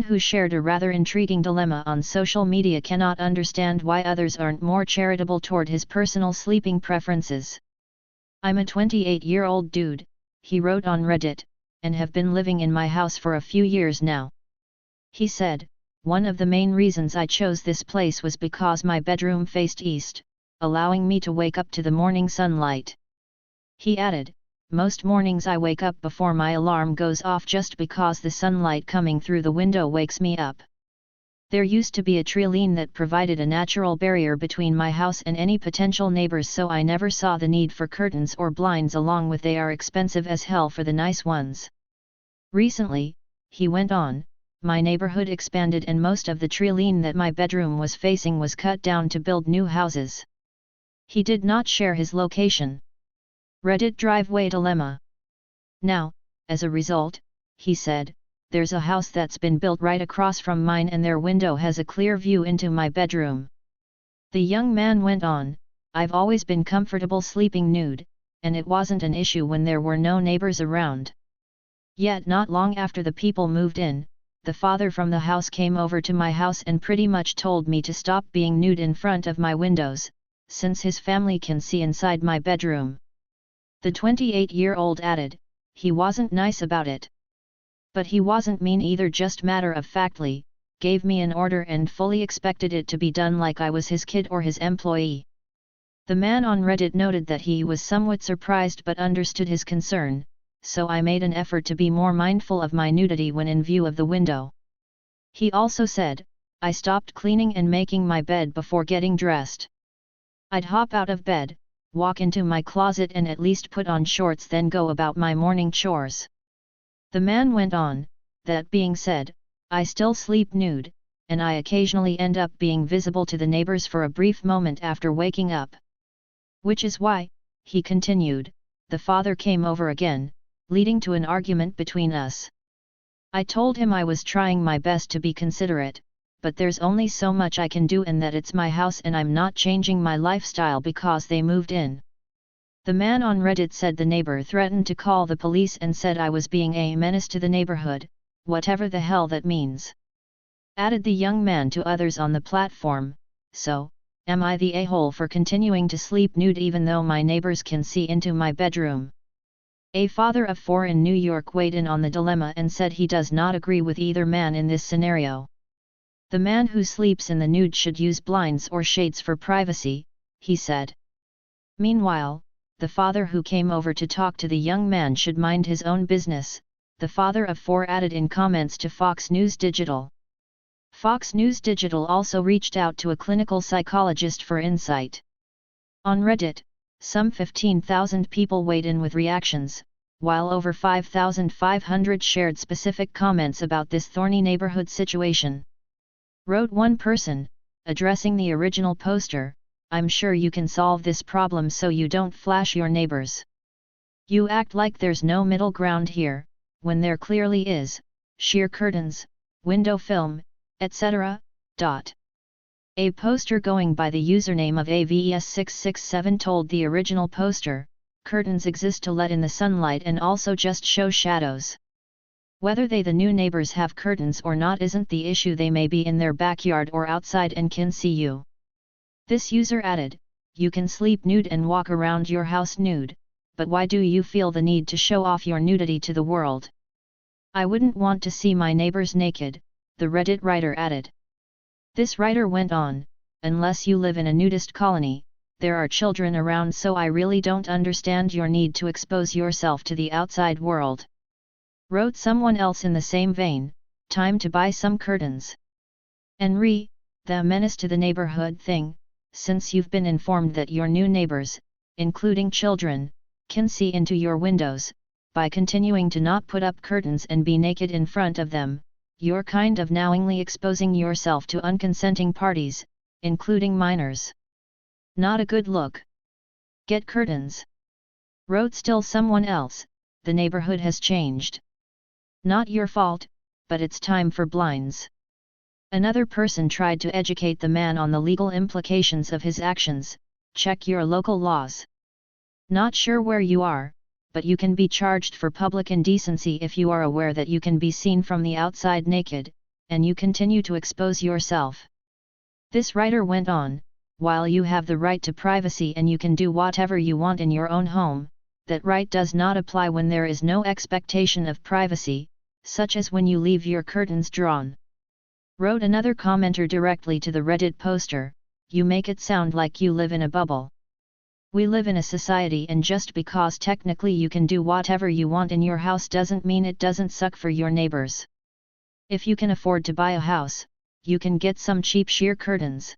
man who shared a rather intriguing dilemma on social media cannot understand why others aren't more charitable toward his personal sleeping preferences. "I'm a 28-year-old dude," he wrote on Reddit, "and have been living in my house for a few years now." He said, "One of the main reasons I chose this place was because my bedroom faced east, allowing me to wake up to the morning sunlight." He added, "Most mornings I wake up before my alarm goes off just because the sunlight coming through the window wakes me up. There used to be a trilene that provided a natural barrier between my house and any potential neighbors, so I never saw the need for curtains or blinds, along with they are expensive as hell for the nice ones. Recently," he went on, "my neighborhood expanded and most of the trilene that my bedroom was facing was cut down to build new houses." He did not share his location. Reddit driveway dilemma. "Now, as a result," he said, "there's a house that's been built right across from mine and their window has a clear view into my bedroom." The young man went on, "I've always been comfortable sleeping nude, and it wasn't an issue when there were no neighbors around. Yet not long after the people moved in, the father from the house came over to my house and pretty much told me to stop being nude in front of my windows, since his family can see inside my bedroom." The 28-year-old added, "He wasn't nice about it. But he wasn't mean either, just matter-of-factly, gave me an order and fully expected it to be done like I was his kid or his employee." The man on Reddit noted that he was somewhat surprised but understood his concern, "So I made an effort to be more mindful of my nudity when in view of the window." He also said, "I stopped cleaning and making my bed before getting dressed. I'd hop out of bed, walk into my closet and at least put on shorts, then go about my morning chores." The man went on, "That being said, I still sleep nude, and I occasionally end up being visible to the neighbors for a brief moment after waking up. Which is why," he continued, "the father came over again, leading to an argument between us. I told him I was trying my best to be considerate, but there's only so much I can do and that it's my house and I'm not changing my lifestyle because they moved in." The man on Reddit said the neighbor threatened to call the police and said I was being a menace to the neighborhood, whatever the hell that means. Added the young man to others on the platform, "So, am I the a-hole for continuing to sleep nude even though my neighbors can see into my bedroom?" A father of 4 in New York weighed in on the dilemma and said he does not agree with either man in this scenario. "The man who sleeps in the nude should use blinds or shades for privacy," he said. Meanwhile, the father who came over to talk to the young man should mind his own business, the father of 4 added in comments to Fox News Digital. Fox News Digital also reached out to a clinical psychologist for insight. On Reddit, some 15,000 people weighed in with reactions, while over 5,500 shared specific comments about this thorny neighborhood situation. Wrote one person, addressing the original poster, "I'm sure you can solve this problem so you don't flash your neighbors. You act like there's no middle ground here, when there clearly is, sheer curtains, window film, etc." A poster going by the username of AVES667 told the original poster, "Curtains exist to let in the sunlight and also just show shadows. Whether they the new neighbors have curtains or not isn't the issue, they may be in their backyard or outside and can see you." This user added, "You can sleep nude and walk around your house nude, but why do you feel the need to show off your nudity to the world? I wouldn't want to see my neighbors naked," the Reddit writer added. This writer went on, "Unless you live in a nudist colony, there are children around, so I really don't understand your need to expose yourself to the outside world." Wrote someone else in the same vein, "Time to buy some curtains. And the menace to the neighborhood thing, since you've been informed that your new neighbors, including children, can see into your windows, by continuing to not put up curtains and be naked in front of them, you're kind of knowingly exposing yourself to unconsenting parties, including minors. Not a good look. Get curtains." Wrote still someone else, "The neighborhood has changed. Not your fault, but it's time for blinds." Another person tried to educate the man on the legal implications of his actions, "Check your local laws. Not sure where you are, but you can be charged for public indecency if you are aware that you can be seen from the outside naked, and you continue to expose yourself. This writer went on, while you have the right to privacy and you can do whatever you want in your own home, that right does not apply when there is no expectation of privacy, such as when you leave your curtains drawn. Wrote another commenter directly to the Reddit poster, "You make it sound like you live in a bubble. We live in a society, and just because technically you can do whatever you want in your house doesn't mean it doesn't suck for your neighbors. If you can afford to buy a house, you can get some cheap sheer curtains.